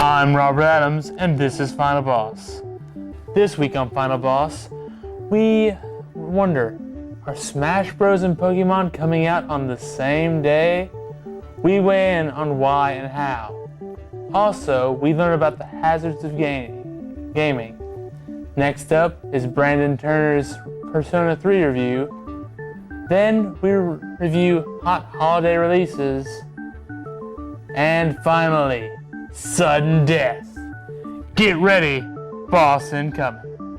I'm Robert Adams, and this is Final Boss. This week on Final Boss, we wonder, are Smash Bros. And Pokemon coming out on the same day? We weigh in on why and how. Also, we learn about the hazards of gaming. Next up is Brandon Turner's Persona 3 review. Then we review hot holiday releases. And finally, sudden death. Get ready, boss incoming.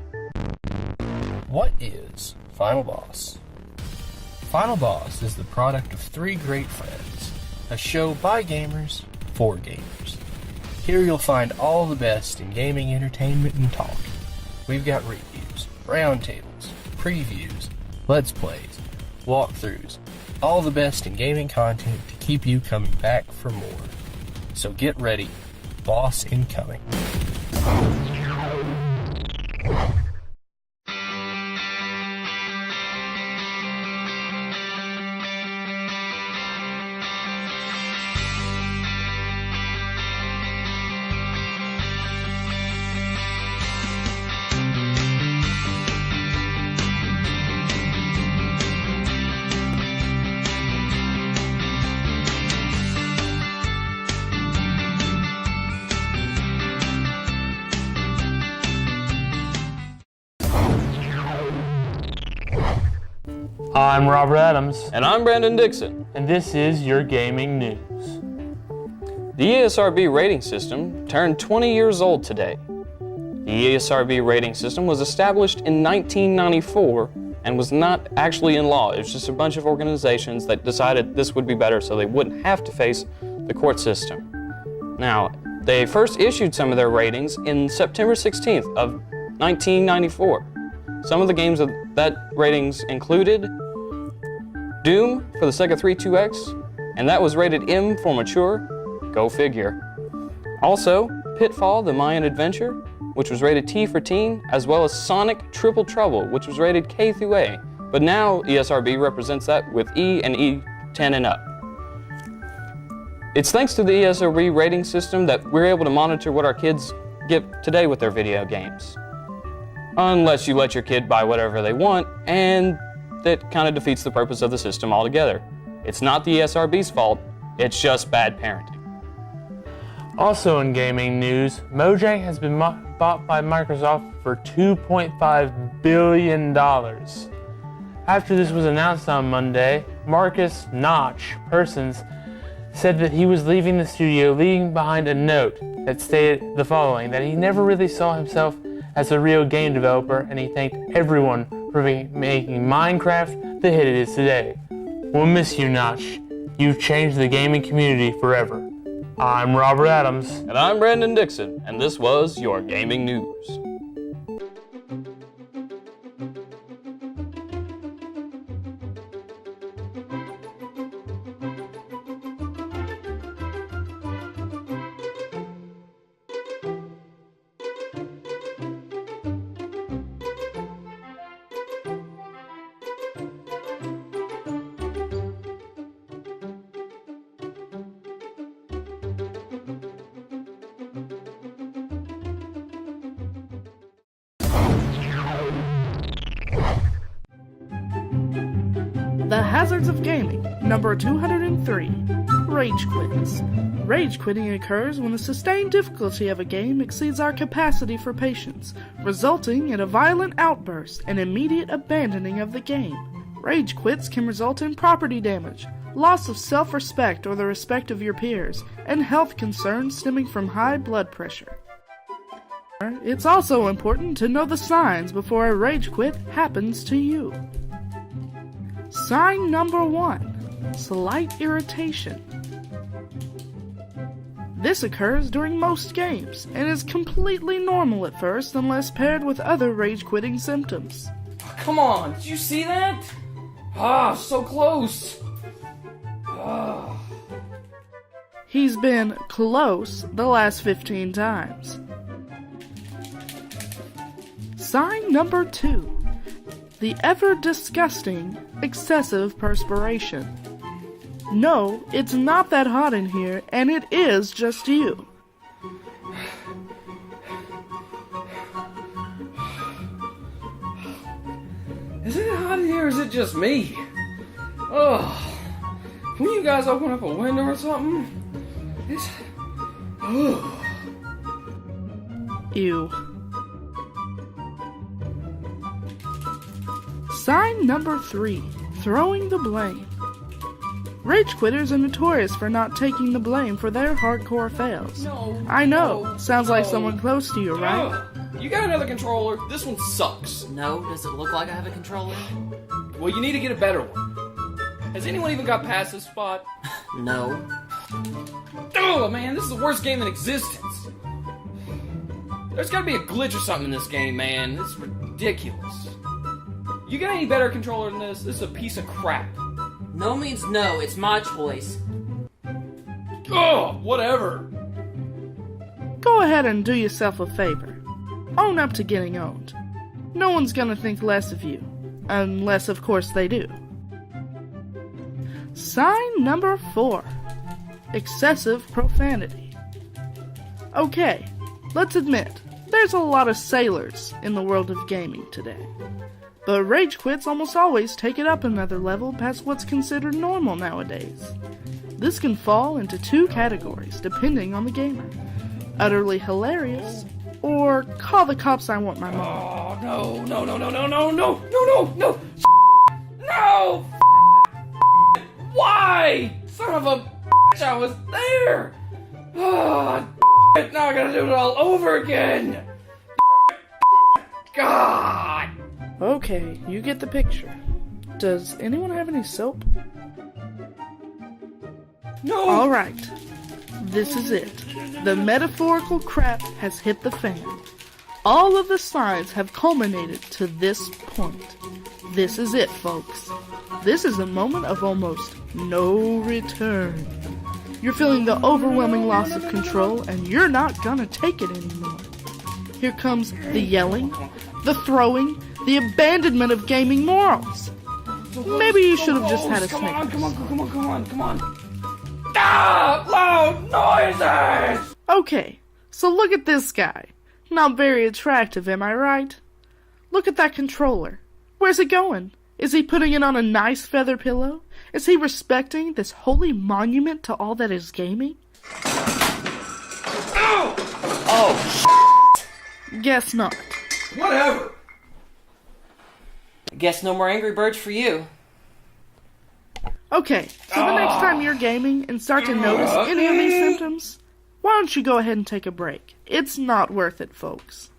What is Final Boss? Final Boss is the product of three great friends, a show by gamers for gamers. Here you'll find all the best in gaming entertainment and talk. We've got reviews, roundtables, previews, let's plays, walkthroughs, all the best in gaming content to keep you coming back for more. So get ready, boss incoming. I'm Robert Adams, And I'm Brandon Dixon. and this is your gaming news. The ESRB rating system turned 20 years old today. The ESRB rating system was established in 1994 and was not actually in law. It was just a bunch of organizations that decided this would be better so they wouldn't have to face the court system. Now, they first issued some of their ratings in September 16th of 1994. Some of the games of that ratings included Doom for the Sega 32X, and that was rated M for mature. Go figure. Also, Pitfall: The Mayan Adventure, which was rated T for teen, as well as Sonic Triple Trouble, which was rated K through A. But now ESRB represents that with E and E10 and up. It's thanks to the ESRB rating system that we're able to monitor what our kids get today with their video games. Unless you let your kid buy whatever they want, and that kind of defeats the purpose of the system altogether. It's not the ESRB's fault, it's just bad parenting. Also in gaming news, Mojang has been bought by Microsoft for $2.5 billion. After this was announced on Monday, Marcus Notch Persons said that he was leaving the studio, leaving behind a note that stated the following, that he never really saw himself as a real game developer, and he thanked everyone for making Minecraft the hit it is today. We'll miss you, Notch. You've changed the gaming community forever. I'm Robert Adams. And I'm Brandon Dixon, and this was your gaming news. The Hazards of Gaming, number 203, Rage Quits. Rage quitting occurs when the sustained difficulty of a game exceeds our capacity for patience, resulting in a violent outburst and immediate abandoning of the game. Rage quits can result in property damage, loss of self-respect or the respect of your peers, and health concerns stemming from high blood pressure. It's also important to know the signs before a rage quit happens to you. Sign number 1, slight irritation. This occurs during most games and is completely normal at first unless paired with other rage-quitting symptoms. Come on, did you see that? Ah, so close. He's been close the last 15 times. Sign number 2, the ever-disgusting excessive perspiration. No, it's not that hot in here, and it is just you. Is it hot in here or is it just me? Ugh. Can you guys open up a window or something? It's... Ugh. Ew. Sign number 3. Throwing the blame. Rage quitters are notorious for not taking the blame for their hardcore fails. No. I know. No, Sounds like no. someone close to you, right? Ugh. You got another controller? This one sucks. No, does it look like I have a controller? Well, you need to get a better one. Has anyone even got past this spot? No. Oh man, this is the worst game in existence. There's gotta be a glitch or something in this game, man. This is ridiculous. You got any better controller than this? This is a piece of crap. No means no, it's my choice. Oh, whatever. Go ahead and do yourself a favor. Own up to getting owned. No one's gonna think less of you. Unless, of course, they do. Sign number 4. Excessive profanity. Okay, let's admit, there's a lot of sailors in the world of gaming today. But rage quits almost always take it up another level past what's considered normal nowadays. This can fall into 2 categories depending on the gamer. Utterly hilarious, or call the cops, I want my mom. Oh no, no, no, no, no, no, no, no, no, no, no! Why? Son of a I was there! Oh, now I gotta do it all over again! God! Okay, you get the picture. Does anyone have any soap? No! Alright, this is it. The metaphorical crap has hit the fan. All of the signs have culminated to this point. This is it, folks. This is a moment of almost no return. You're feeling the overwhelming loss of control, and you're not gonna take it anymore. Here comes the yelling, the throwing, the abandonment of gaming morals. Maybe you should have just had a Snickers. Come on. Ah! Loud noises! Okay, so look at this guy. Not very attractive, am I right? Look at that controller. Where's it going? Is he putting it on a nice feather pillow? Is he respecting this holy monument to all that is gaming? Ow! Oh, Guess not. Whatever! guess no more Angry Birds for you. Okay, so the next time you're gaming and start to notice any of these symptoms, why don't you go ahead and take a break? It's not worth it, folks.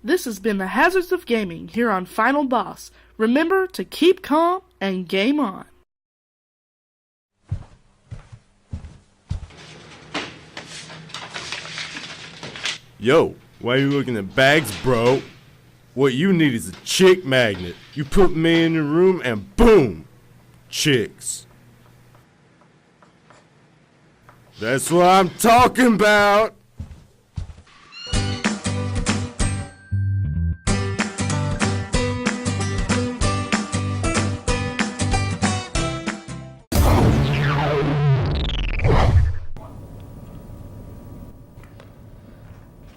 This has been the Hazards of Gaming here on Final Boss. Remember to keep calm and game on. Yo, why are you looking at bags, bro? What you need is a chick magnet. You put me in the room and boom, chicks. That's what I'm talking about.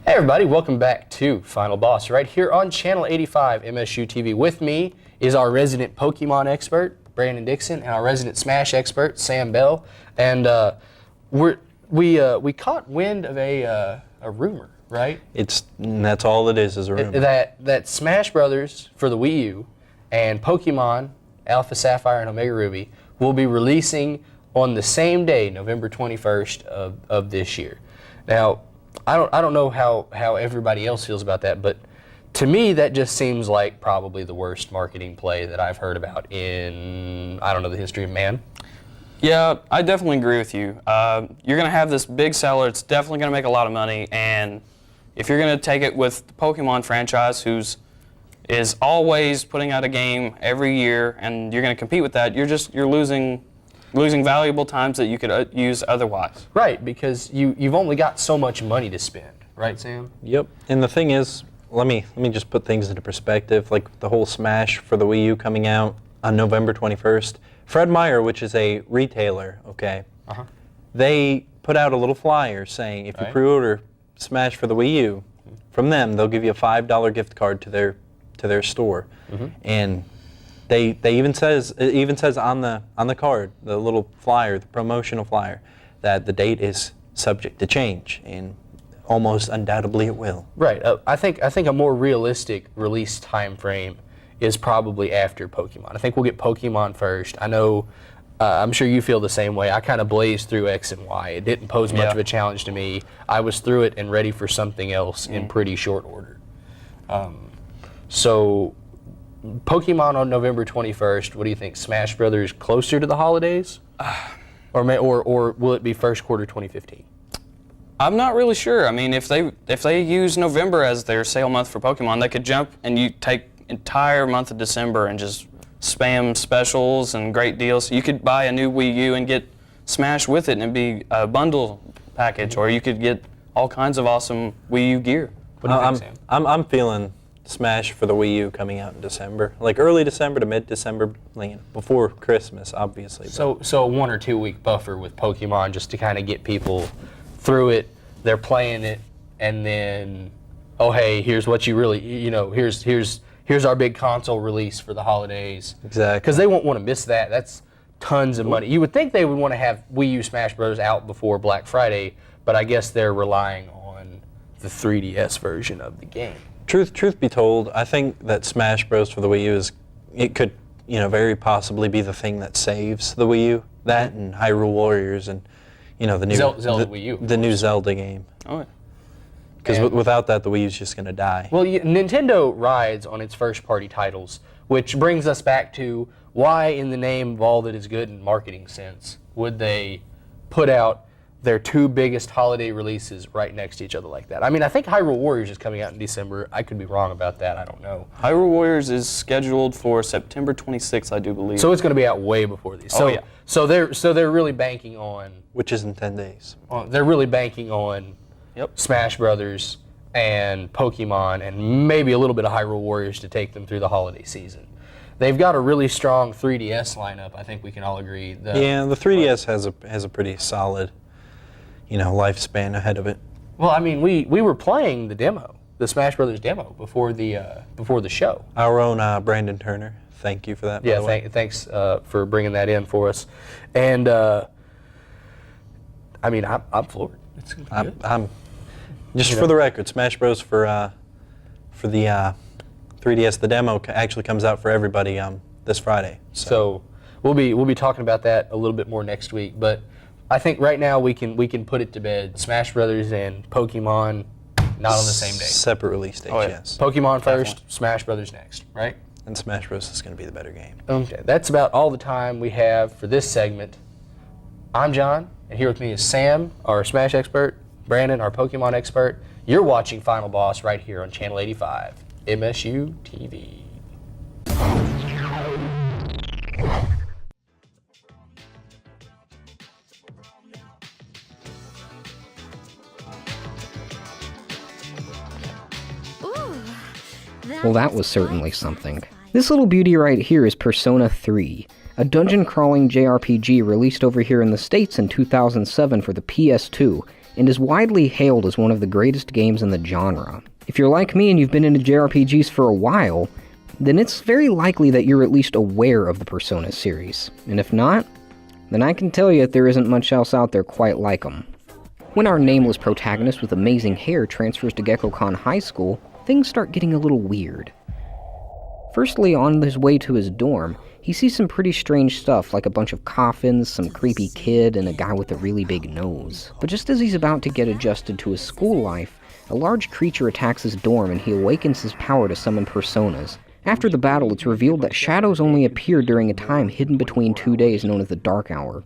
Hey everybody, welcome back to Final Boss, right here on Channel 85 MSU TV. With me is our resident Pokemon expert, Brandon Dixon, and our resident Smash expert, Sam Bell. And we caught wind of a rumor, right? That's all it is a rumor. That Smash Brothers for the Wii U and Pokemon Alpha Sapphire and Omega Ruby will be releasing on the same day, November 21st of this year. Now, I don't know how everybody else feels about that, but to me that just seems like probably the worst marketing play that I've heard about in, I don't know, the history of man. Yeah, I definitely agree with you. You're going to have this big seller. It's definitely going to make a lot of money. And if you're going to take it with the Pokemon franchise, is always putting out a game every year, and you're going to compete with that, you're losing valuable times that you could use otherwise. Right, because you've only got so much money to spend. Right, Sam? Yep. And the thing is, let me just put things into perspective. Like the whole Smash for the Wii U coming out on November 21st. Fred Meyer, which is a retailer, okay, they put out a little flyer saying if you pre-order Smash for the Wii U, from them, they'll give you a $5 gift card to their store. And it even says on the card, the little flyer, the promotional flyer, that the date is subject to change, and almost undoubtedly it will. Right. I think a more realistic release time frame is probably after Pokemon. I think we'll get Pokemon first. I know, I'm sure you feel the same way. I kind of blazed through X and Y. It didn't pose much of a challenge to me. I was through it and ready for something else in pretty short order. So, Pokemon on November 21st. What do you think? Smash Brothers closer to the holidays, or will it be first quarter 2015? I'm not really sure. I mean, if they use November as their sale month for Pokemon, they could jump and you take entire month of December and just spam specials and great deals. You could buy a new Wii U and get Smash with it, and it'd be a bundle package, or you could get all kinds of awesome Wii U gear. What do you think, Sam? I'm feeling Smash for the Wii U coming out in December, like early December to mid-December, before Christmas, obviously. So a 1 or 2 week buffer with Pokemon just to kind of get people through it. They're playing it, and then, oh hey, here's what you really, here's our big console release for the holidays. Exactly. Because they won't want to miss that. That's tons of money. You would think they would want to have Wii U Smash Bros. Out before Black Friday, but I guess they're relying on the 3DS version of the game. Truth be told, I think that Smash Bros. For the Wii U could very possibly be the thing that saves the Wii U. That and Hyrule Warriors and the new Zelda Wii U. The new Zelda game. Oh, yeah. Because without that, the Wii U's just gonna die. Well, Nintendo rides on its first-party titles, which brings us back to why, in the name of all that is good in marketing sense, would they put out their two biggest holiday releases right next to each other like that? I mean, I think Hyrule Warriors is coming out in December. I could be wrong about that. I don't know. Hyrule Warriors is scheduled for September 26th, I do believe. So it's going to be out way before these. So, yeah. So they're really banking on. Which is in 10 days. They're really banking on. Yep. Smash Brothers and Pokemon and maybe a little bit of Hyrule Warriors to take them through the holiday season. They've got a really strong 3DS lineup. I think we can all agree. The 3DS has a pretty solid, lifespan ahead of it. Well, I mean, we were playing the demo, the Smash Brothers demo before the show. Our own Brandon Turner. Thank you for that. Yeah, thanks for bringing that in for us. And I mean, I'm floored. It's good. I'm just for the record, Smash Bros. For the 3DS, the demo actually comes out for everybody this Friday. So we'll be talking about that a little bit more next week. But I think right now we can put it to bed. Smash Brothers and Pokemon not on the same day. Separate release dates, yes. Pokemon first, Smash Brothers next, right? And Smash Bros. Is going to be the better game. Okay, that's about all the time we have for this segment. I'm John, and here with me is Sam, our Smash expert, Brandon, our Pokemon expert. You're watching Final Boss right here on Channel 85, MSU TV. Well, that was certainly something. This little beauty right here is Persona 3, a dungeon-crawling JRPG released over here in the States in 2007 for the PS2, and is widely hailed as one of the greatest games in the genre. If you're like me and you've been into JRPGs for a while, then it's very likely that you're at least aware of the Persona series, and if not, then I can tell you there isn't much else out there quite like them. When our nameless protagonist with amazing hair transfers to Gekkoukan High School, things start getting a little weird. Firstly, on his way to his dorm, he sees some pretty strange stuff like a bunch of coffins, some creepy kid, and a guy with a really big nose. But just as he's about to get adjusted to his school life, a large creature attacks his dorm and he awakens his power to summon personas. After the battle, it's revealed that shadows only appear during a time hidden between 2 days known as the Dark Hour,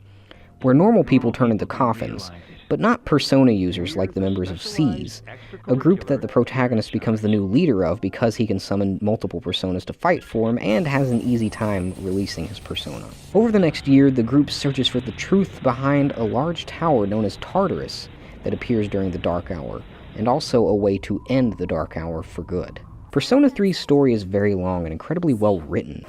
where normal people turn into coffins, but not persona users like the members of SEES, a group that the protagonist becomes the new leader of because he can summon multiple personas to fight for him and has an easy time releasing his persona. Over the next year, the group searches for the truth behind a large tower known as Tartarus that appears during the Dark Hour, and also a way to end the Dark Hour for good. Persona 3's story is very long and incredibly well written.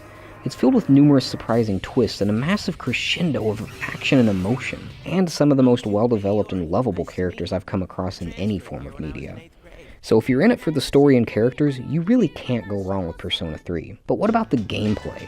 It's filled with numerous surprising twists and a massive crescendo of action and emotion, and some of the most well-developed and lovable characters I've come across in any form of media. So if you're in it for the story and characters, you really can't go wrong with Persona 3. But what about the gameplay?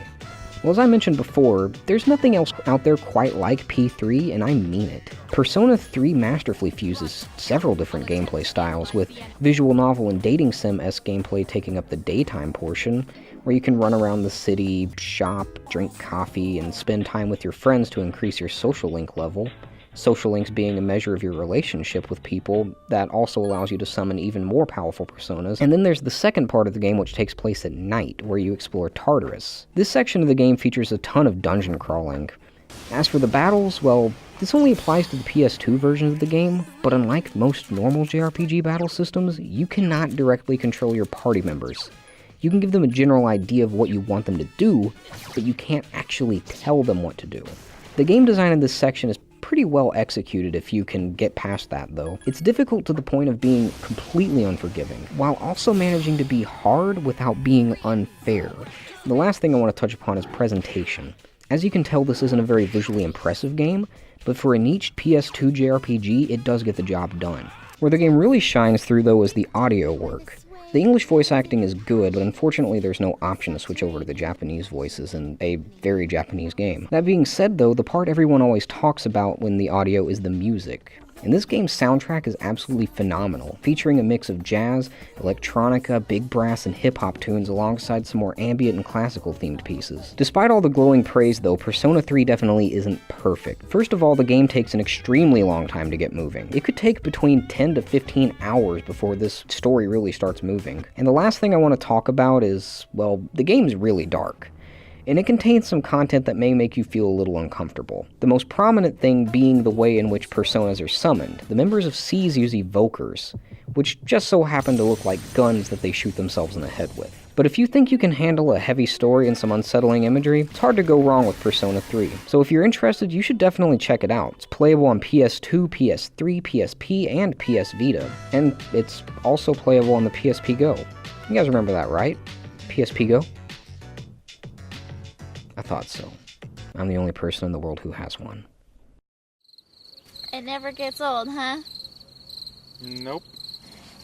Well, as I mentioned before, there's nothing else out there quite like P3, and I mean it. Persona 3 masterfully fuses several different gameplay styles, with visual novel and dating sim-esque gameplay taking up the daytime portion, where you can run around the city, shop, drink coffee, and spend time with your friends to increase your social link level. Social links being a measure of your relationship with people that also allows you to summon even more powerful personas. And then there's the second part of the game, which takes place at night, where you explore Tartarus. This section of the game features a ton of dungeon crawling. As for the battles, well, this only applies to the PS2 version of the game, but unlike most normal JRPG battle systems, you cannot directly control your party members. You can give them a general idea of what you want them to do, but you can't actually tell them what to do. The game design in this section is pretty well executed if you can get past that, though. It's difficult to the point of being completely unforgiving, while also managing to be hard without being unfair. The last thing I want to touch upon is presentation. As you can tell, this isn't a very visually impressive game, but for a niched PS2 JRPG, it does get the job done. Where the game really shines through, though, is the audio work. The English voice acting is good, but unfortunately there's no option to switch over to the Japanese voices in a very Japanese game. That being said, though, the part everyone always talks about when the audio is the music. And this game's soundtrack is absolutely phenomenal, featuring a mix of jazz, electronica, big brass, and hip-hop tunes alongside some more ambient and classical-themed pieces. Despite all the glowing praise, though, Persona 3 definitely isn't perfect. First of all, the game takes an extremely long time to get moving. It could take between 10 to 15 hours before this story really starts moving. And the last thing I want to talk about is, well, the game's really dark. And it contains some content that may make you feel a little uncomfortable. The most prominent thing being the way in which personas are summoned. The members of SEES use evokers, which just so happen to look like guns that they shoot themselves in the head with. But if you think you can handle a heavy story and some unsettling imagery, it's hard to go wrong with Persona 3. So if you're interested, you should definitely check it out. It's playable on PS2, PS3, PSP, and PS Vita. And it's also playable on the PSP Go. You guys remember that, right? PSP Go? I thought so. I'm the only person in the world who has one. It never gets old, huh? Nope.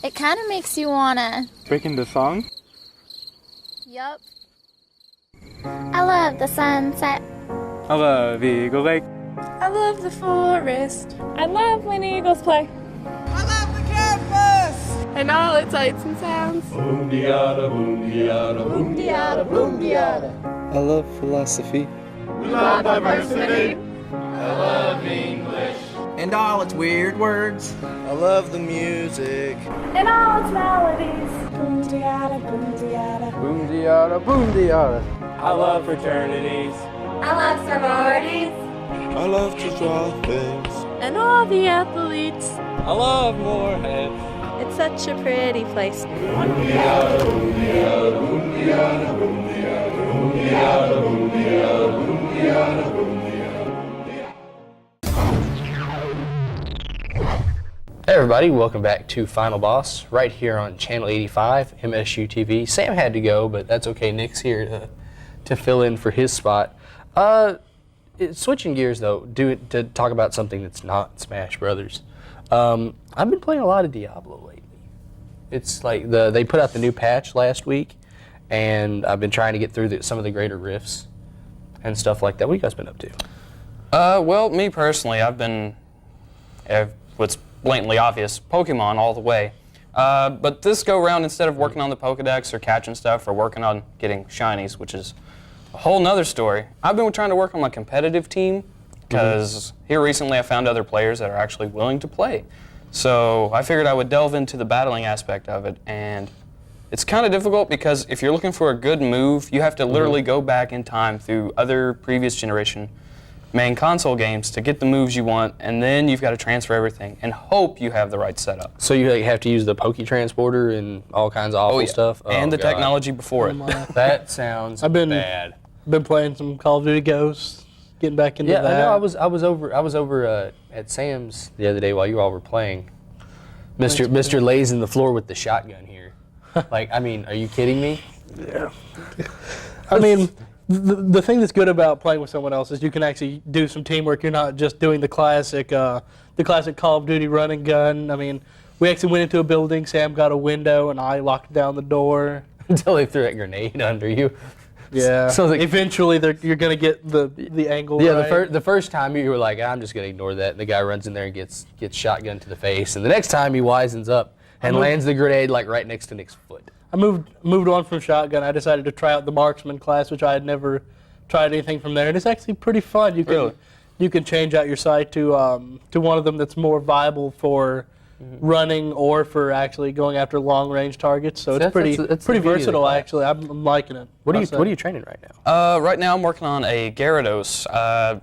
It kind of makes you wanna... Breaking the song? Yup. I love the sunset. I love Eagle Lake. I love the forest. I love when eagles play. I love the campus! And all its sights and sounds. Boom-diada, boom-diada, boom-diada, boom-diada. I love philosophy. We love diversity. I love English. And all its weird words. I love the music. And all its melodies. Boom-diada, boom-diada. Boom-diada, boom-diada. I love fraternities. I love sororities. I love to draw things. And all the athletes. I love Moorhead. It's such a pretty place. Boom-diada, boom-diada, boom-diada, boom-diada, boom-diada, boom-diada, boom-diada, boom-diada. Hey everybody, welcome back to Final Boss, right here on Channel 85, MSU TV. Sam had to go, but that's okay. Nick's here to fill in for his spot. Switching gears though, to talk about something that's not Smash Brothers. I've been playing a lot of Diablo lately. It's like they put out the new patch last week, and I've been trying to get through some of the greater rifts and stuff like that. What have you guys been up to? Well, me personally, I've been what's blatantly obvious, Pokemon all the way. But this go round, instead of working on the Pokedex or catching stuff or working on getting shinies, which is a whole nother story, I've been trying to work on my competitive team because here recently I found other players that are actually willing to play. So I figured I would delve into the battling aspect of it, and it's kind of difficult because if you're looking for a good move, you have to literally go back in time through other previous generation main console games to get the moves you want, and then you've got to transfer everything and hope you have the right setup. So you have to use the Poke Transporter and all kinds of awful stuff? And the technology before it. That sounds bad. Been playing some Call of Duty Ghosts, getting back into that. Yeah, I know. I was over at Sam's the other day while you all were playing. Mr. lays in the floor with the shotgun here. Like, I mean, are you kidding me? Yeah. I mean, the thing that's good about playing with someone else is you can actually do some teamwork. You're not just doing the classic Call of Duty run and gun. I mean, we actually went into a building. Sam got a window, and I locked down the door until they threw a grenade under you. Yeah. So eventually, you're gonna get the angle. Yeah. Right. The first time you were like, I'm just gonna ignore that. And the guy runs in there and gets shotgun to the face. And the next time he wisens up and lands the grenade like right next to Nick's foot. I moved on from shotgun. I decided to try out the marksman class, which I had never tried anything from there. And it's actually pretty fun. You can change out your sight to one of them that's more viable for running or for actually going after long range targets. So it's pretty versatile. Actually, I'm liking it. What are you training right now? Right now I'm working on a Gyarados.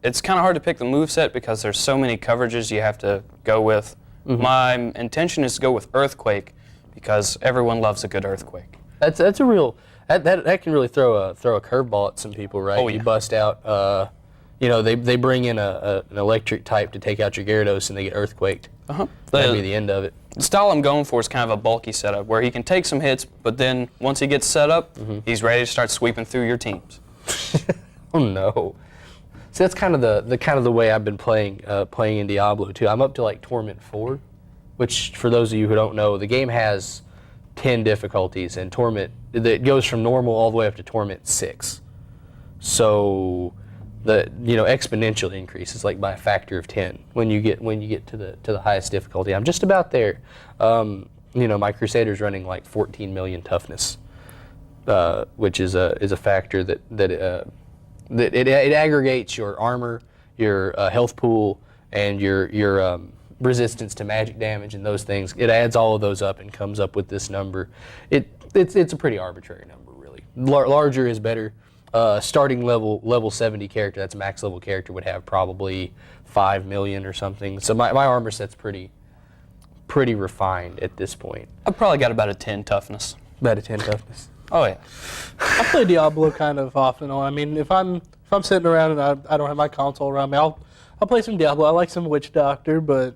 It's kind of hard to pick the moveset because there's so many coverages you have to go with. My intention is to go with Earthquake because everyone loves a good Earthquake. That's a real that can really throw a curveball at some people, right? Oh, yeah. You bust out. They bring in an electric type to take out your Gyarados and they get Earthquaked. That'd be the end of it. The style I'm going for is kind of a bulky setup where he can take some hits, but then once he gets set up, he's ready to start sweeping through your teams. Oh no! So that's kind of the way I've been playing in Diablo too. I'm up to like Torment 4, which for those of you who don't know, the game has 10 difficulties, and Torment it goes from normal all the way up to Torment 6. So the exponentially increases like by a factor of 10 when you get to the highest difficulty. I'm just about there. My Crusader's running like 14 million toughness, which is a factor that it aggregates your armor, your health pool, and your resistance to magic damage and those things. It adds all of those up and comes up with this number. It's a pretty arbitrary number, really. Larger is better. Starting level 70 character, that's a max level character, would have probably 5 million or something. So my armor set's pretty refined at this point. I've probably got about a 10 toughness. About a 10 toughness. Oh yeah. I play Diablo kind of off and on. I mean, if I'm sitting around and I don't have my console around me, I'll play some Diablo. I like some Witch Doctor, but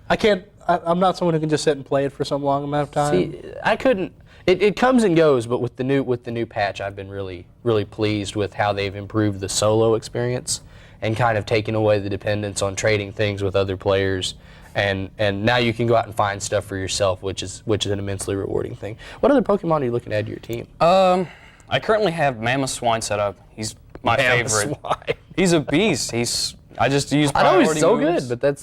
I can't. I'm not someone who can just sit and play it for some long amount of time. See, I couldn't. It comes and goes, but with the new patch, I've been really pleased with how they've improved the solo experience and kind of taken away the dependence on trading things with other players. And now you can go out and find stuff for yourself, which is an immensely rewarding thing. What other Pokemon are you looking to add to your team? I currently have Mamoswine set up. He's my favorite. He's a beast. I just use priority I know he's so moves. good, but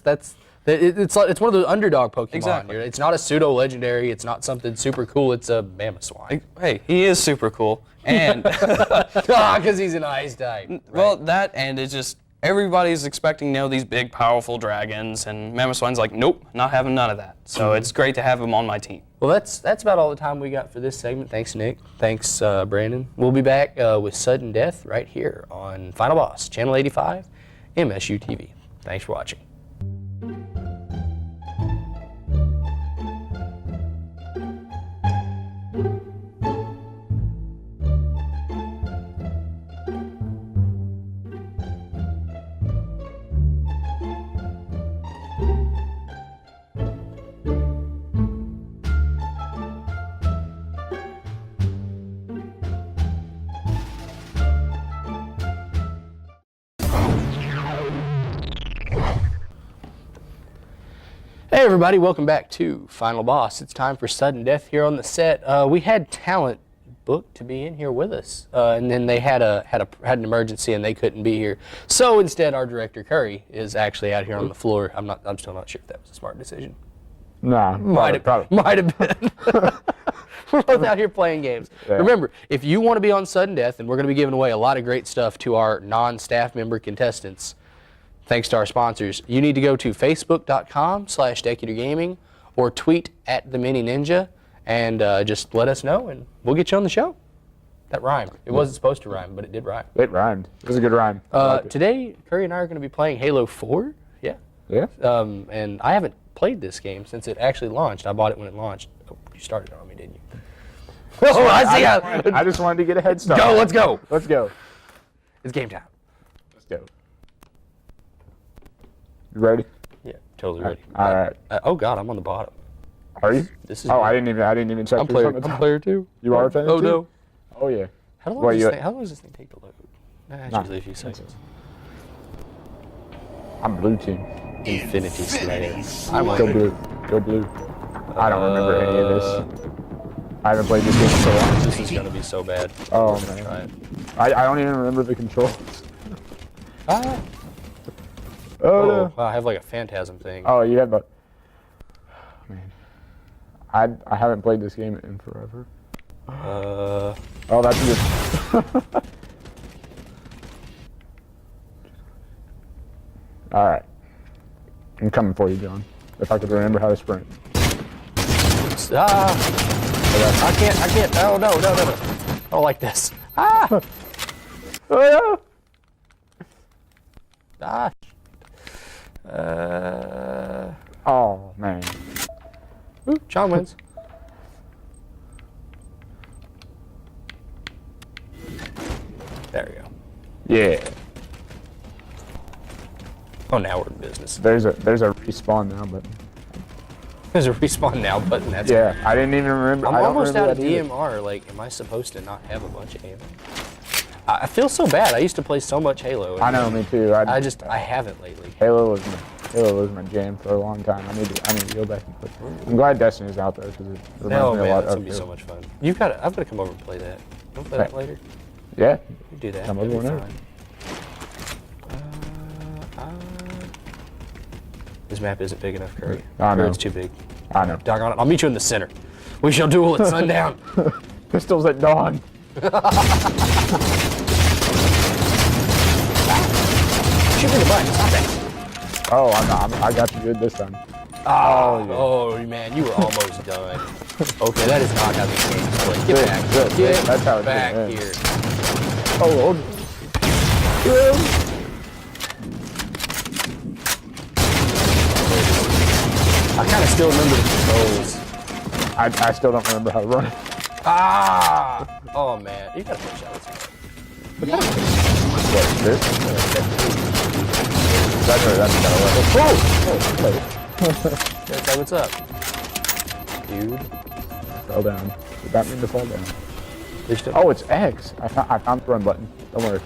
it's one of those underdog Pokemon. Exactly. It's not a pseudo legendary. It's not something super cool. It's a Mamoswine. Hey, he is super cool, and because he's an ice type. Right? Well, that and it's just everybody's expecting these big powerful dragons, and Mamoswine's like, nope, not having none of that. So it's great to have him on my team. Well, that's about all the time we got for this segment. Thanks, Nick. Thanks, Brandon. We'll be back with Sudden Death right here on Final Boss, Channel 85, MSU TV. Thanks for watching. Hey everybody, welcome back to Final Boss. It's time for Sudden Death here on the set. We had talent booked to be in here with us, and then they had an emergency and they couldn't be here. So instead, our director Curry is actually out here on the floor. I'm still not sure if that was a smart decision. Nah, might have been. We're both out here playing games. Yeah. Remember, if you want to be on Sudden Death, and we're going to be giving away a lot of great stuff to our non-staff member contestants, thanks to our sponsors, you need to go to facebook.com/DecuterGaming or tweet @TheMiniNinja and just let us know, and we'll get you on the show. That rhymed. It wasn't supposed to rhyme, but it did rhyme. It rhymed. It was a good rhyme. Today, Curry and I are going to be playing Halo 4. Yeah. Yeah. And I haven't played this game since it actually launched. I bought it when it launched. Oh, you started on me, didn't you? Oh, I just wanted to get a head start. Let's go. Let's go. It's game time. Let's go. You ready? Yeah, totally ready. All right. Oh God, I'm on the bottom. Are you? This is. I didn't even check. I'm player 2. You are player 2? Oh no. Oh yeah. How long, What, does you- how long does this thing take to load? It's Nah. usually a few seconds. I'm blue team. Infinity Slayer. Go blue. Go blue. I don't remember any of this. I haven't played this game in so long. This is gonna be so bad. Oh We're gonna try man. it. I don't even remember the controls. Ah. Oh no. Wow, I have like a phantasm thing. Oh, you have a. Man. I haven't played this game in forever. Oh, that's good. All right. I'm coming for you, John. If I could remember how to sprint. I can't. Oh, no. I don't like this. Ah! Oh, Ah! oh man. Ooh, John wins. There we go. Yeah. Oh, now we're in business. There's a respawn now button. There's a respawn now button. That's Yeah, great. I didn't even remember. I'm I don't almost remember out of that either. DMR. Like, am I supposed to not have a bunch of ammo? I feel so bad. I used to play so much Halo. and I know, me too. I haven't lately. Halo was my jam for a long time. I need to go back and play. I'm glad Destiny's out there because it reminds Oh me a man, lot that's of gonna be Halo. so much fun. I've got to come over and play that. You want to play that later? Yeah. We do that. Come That'd over be whenever. fun. This map isn't big enough, Curry. I know. Or it's too big. I know. Doggone it. I'll meet you in the center. We shall duel at sundown. Pistols at dawn. Shoot me the button. Stop that. Oh, I got you good this time. Oh, man, you were almost done. Okay, that is not how this game is played. Get Good, back. good, Get good. That's how it's back gonna end. here. Oh, hold. I kind of still remember the controls. I still don't remember how to run it. Ah! Oh, man. You gotta push out this one. What, this? That's kind of That's what's up. Dude. Fell down. Did that mean to fall down? You're still Oh, it's X. I found the run button. Don't worry.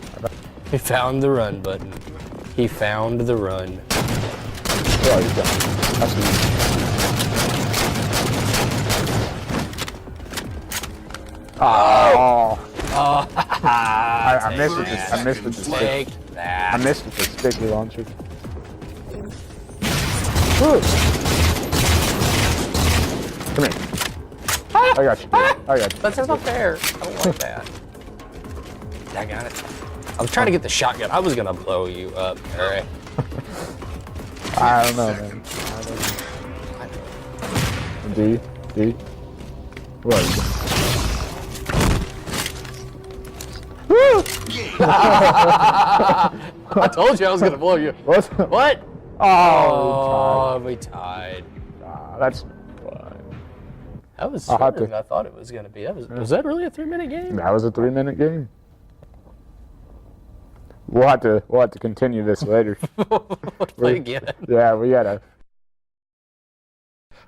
He found the run button. He found the run. Oh, he's done. That's easy. Oh. I missed it. I missed it. Take that. I missed it. The sticky launcher. Woo. Come here. I got you. I got you. That's not fair. I don't like that. I got it. I was trying to get the shotgun. I was gonna blow you up. All right. I don't know, man. Do you? What? I told you I was gonna blow you. What? Oh, we tied. That's. That was I'll have sooner to- than I thought it was gonna be. Was that really a 3-minute game? That was a 3-minute game. We'll have to continue this later. Play again. Yeah, we gotta.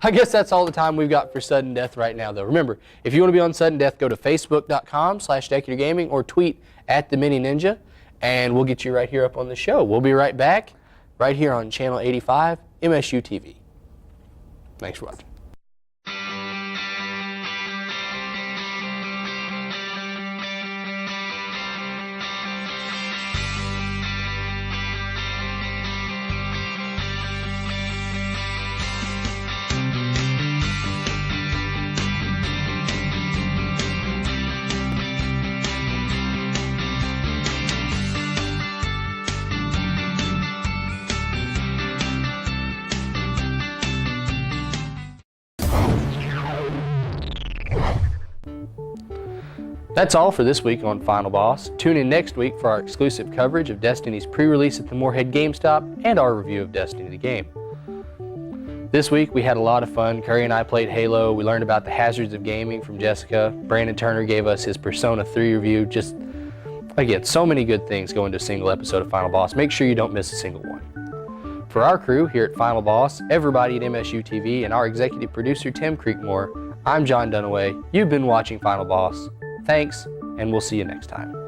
I guess that's all the time we've got for Sudden Death right now, though. Remember, if you want to be on Sudden Death, go to facebook.com/DecularGaming or tweet @TheMiniNinja, and we'll get you right here up on the show. We'll be right back, right here on Channel 85, MSU TV. Thanks for watching. That's all for this week on Final Boss. Tune in next week for our exclusive coverage of Destiny's pre-release at the Moorhead GameStop and our review of Destiny the game. This week we had a lot of fun. Curry and I played Halo. We learned about the hazards of gaming from Jessica. Brandon Turner gave us his Persona 3 review. Just, again, so many good things go into a single episode of Final Boss. Make sure you don't miss a single one. For our crew here at Final Boss, everybody at MSU TV, and our executive producer Tim Creekmore, I'm John Dunaway. You've been watching Final Boss. Thanks, and we'll see you next time.